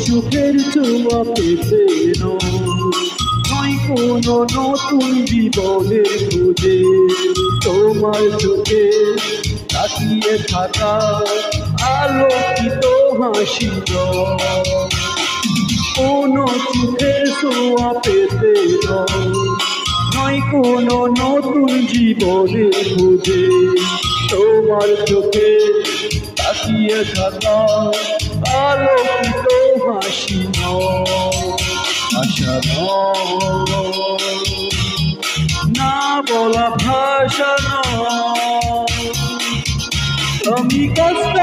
সুখের ছোঁয়া পেতে নয় কোনো নতুন জীবনের খুঁজে তোমার চোখে তাকিয়ে থাকা আলোকিত হাসি কোনো সুখের ছোঁয়া পেতে নয় কোনো নতুন জীবনের খুঁজে তোমার চোখে তাকিয়ে থাকা আলোকিত হাসি আশা না বলা ভাষা আমি কষ্ট